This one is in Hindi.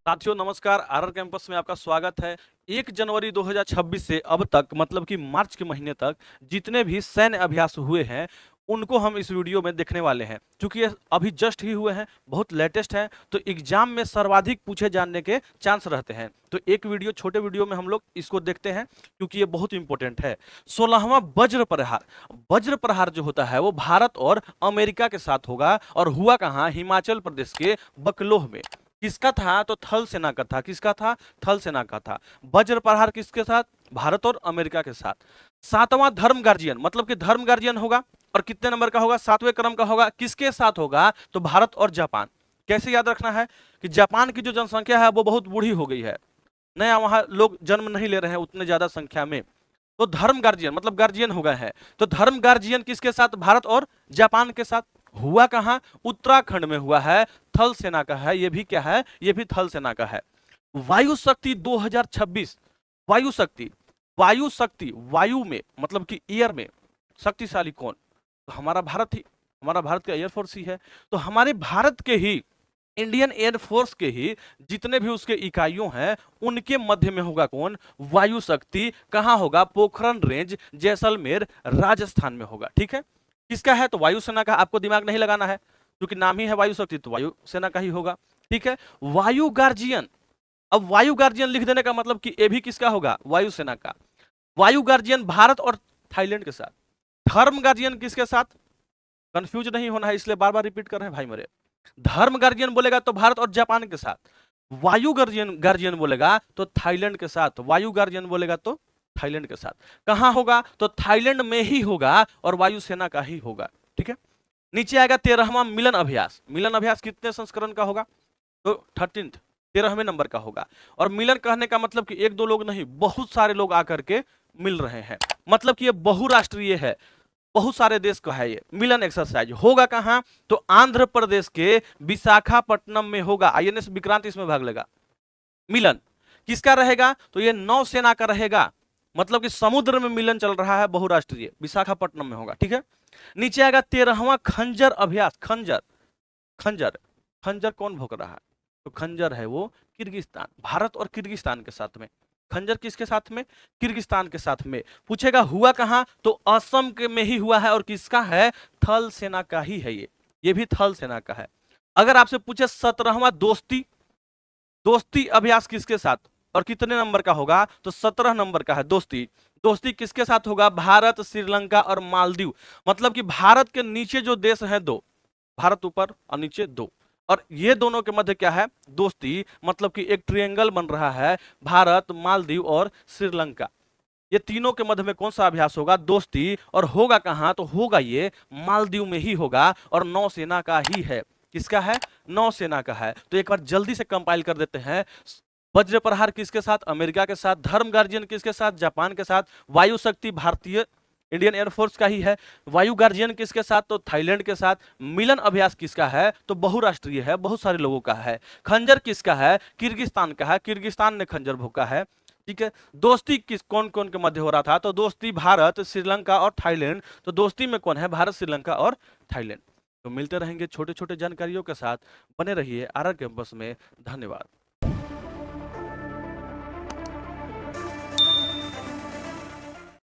साथियों नमस्कार। आरआर कैंपस में आपका स्वागत है। 1 जनवरी 2026 से अब तक मतलब कि मार्च के महीने तक जितने भी सैन्य अभ्यास हुए हैं उनको हम इस वीडियो में देखने वाले हैं। क्योंकि ये अभी जस्ट ही हुए हैं, बहुत लेटेस्ट हैं, तो एग्जाम में सर्वाधिक पूछे जाने के चांस रहते हैं। तो एक वीडियो छोटे वीडियो में हम लोग इसको देखते हैं क्योंकि ये बहुत इंपॉर्टेंट है। 16वां वज्र प्रहार। वज्र प्रहार जो होता है वो भारत और अमेरिका के साथ होगा और हुआ कहाँ? हिमाचल प्रदेश के बकलोह में। किसका था? तो थल सेना का था। किसका था? थल सेना का था। वज्र प्रहार किसके साथ? भारत और अमेरिका के साथ। सातवां धर्म गार्जियन, मतलब कि धर्म गार्जियन होगा और कितने नंबर का होगा? 7वें क्रम का होगा। किसके साथ होगा? तो भारत और जापान। कैसे याद रखना है कि जापान की जो जनसंख्या है वो बहुत बूढ़ी हो गई है, नया वहां लोग जन्म नहीं ले रहे हैं उतने ज्यादा संख्या में। तो धर्म गार्जियन मतलब गार्जियन हो गए हैं। तो धर्म गार्जियन किसके साथ? भारत और जापान के साथ। हुआ कहां? उत्तराखंड में हुआ है। थल सेना का है। ये भी क्या है? ये भी थल सेना का है। वायु शक्ति 2026। वायु शक्ति, वायु शक्ति, वायु में मतलब कि एयर में शक्तिशाली कौन? तो हमारा भारत ही, हमारा भारत का एयरफोर्स ही है। तो हमारे भारत के ही इंडियन एयरफोर्स के ही जितने भी उसके इकाइयों हैं उनके मध्य में होगा कौन? वायु शक्ति। कहां होगा? पोखरण रेंज, जैसलमेर, राजस्थान में होगा। ठीक है। किसका है? तो वायुसेना का। आपको दिमाग नहीं लगाना है क्योंकि नाम ही है वायु शक्ति, तो वायुसेना का ही होगा। ठीक है। वायु गार्जियन। अब वायु गार्जियन लिख देने का मतलब कि ये भी किसका होगा? वायुसेना का। वायु गार्जियन भारत और थाईलैंड के साथ। धर्म गार्जियन किसके साथ? कंफ्यूज नहीं होना है इसलिए बार बार रिपीट कर रहे हैं भाई मेरे। धर्म गार्जियन बोलेगा तो भारत और जापान के साथ। वायु गार्जियन गार्जियन बोलेगा तो थाईलैंड के साथ। वायु गार्जियन बोलेगा तो थाईलैंड के साथ। कहां होगा? तो थाईलैंड में ही होगा और वायुसेना का ही होगा। ठीक है। नीचे आएगा 13वां मिलन अभ्यास। मिलन अभ्यास कितने संस्करण का होगा? तो 13th, 13वें नंबर का होगा। और मिलन कहने का मतलब कि एक दो लोग नहीं, बहुत सारे लोग आकर के मिल रहे हैं। मतलब कि ये बहुराष्ट्रीय है, बहुत सारे देश का है। ये मिलन एक्सरसाइज होगा कहां? तो आंध्र प्रदेश के विशाखापट्टनम में होगा। आईएनएस विक्रांत इसमें भाग लेगा। मिलन किसका रहेगा? तो ये नौसेना का रहेगा। मतलब कि समुद्र में मिलन चल रहा है, बहुराष्ट्रीय, विशाखापट्टनम में होगा। ठीक है। नीचे आएगा 13वां खंजर अभ्यास। खंजर, खंजर, खंजर कौन भोग रहा है? तो खंजर है वो किर्गिस्तान, भारत और किर्गिस्तान के साथ में। खंजर किसके साथ में? किर्गिस्तान के साथ में। पूछेगा हुआ कहां? तो असम के में ही हुआ है और किसका है? थल सेना का ही है। ये भी थल सेना का है। अगर आपसे पूछे 17वां दोस्ती, दोस्ती अभ्यास किसके साथ और कितने नंबर का होगा? तो 17 नंबर का है दोस्ती। दोस्ती किसके साथ होगा? भारत, श्रीलंका और मालदीव। मतलब कि भारत के नीचे जो देश है दो, भारत ऊपर और नीचे दो, और ये दोनों के मध्य क्या है? दोस्ती। मतलब कि एक ट्रायंगल बन रहा है, भारत, मालदीव और श्रीलंका। ये तीनों के मध्य में कौन सा अभ्यास होगा? दोस्ती। और होगा कहां? तो होगा ये मालदीव में ही होगा और नौसेना का ही है। किसका है? नौसेना का है। तो एक बार जल्दी से कंपाइल कर देते हैं। वज्र प्रहार किसके साथ? अमेरिका के साथ। धर्म गार्जियन किसके साथ? जापान के साथ। वायु शक्ति भारतीय इंडियन एयरफोर्स का ही है। वायु गार्जियन किसके साथ? तो थाईलैंड के साथ। मिलन अभ्यास किसका है? तो बहुराष्ट्रीय है, बहुत सारे लोगों का है। खंजर किसका है? किर्गिस्तान का है, किर्गिस्तान ने खंजर भोंका है। ठीक है। दोस्ती किस कौन कौन के मध्य हो रहा था? तो दोस्ती भारत, श्रीलंका और थाईलैंड। तो दोस्ती में कौन है? भारत, श्रीलंका और थाईलैंड। तो मिलते रहेंगे छोटे छोटे जानकारियों के साथ। बने रहिए आरआर कैंपस में। धन्यवाद।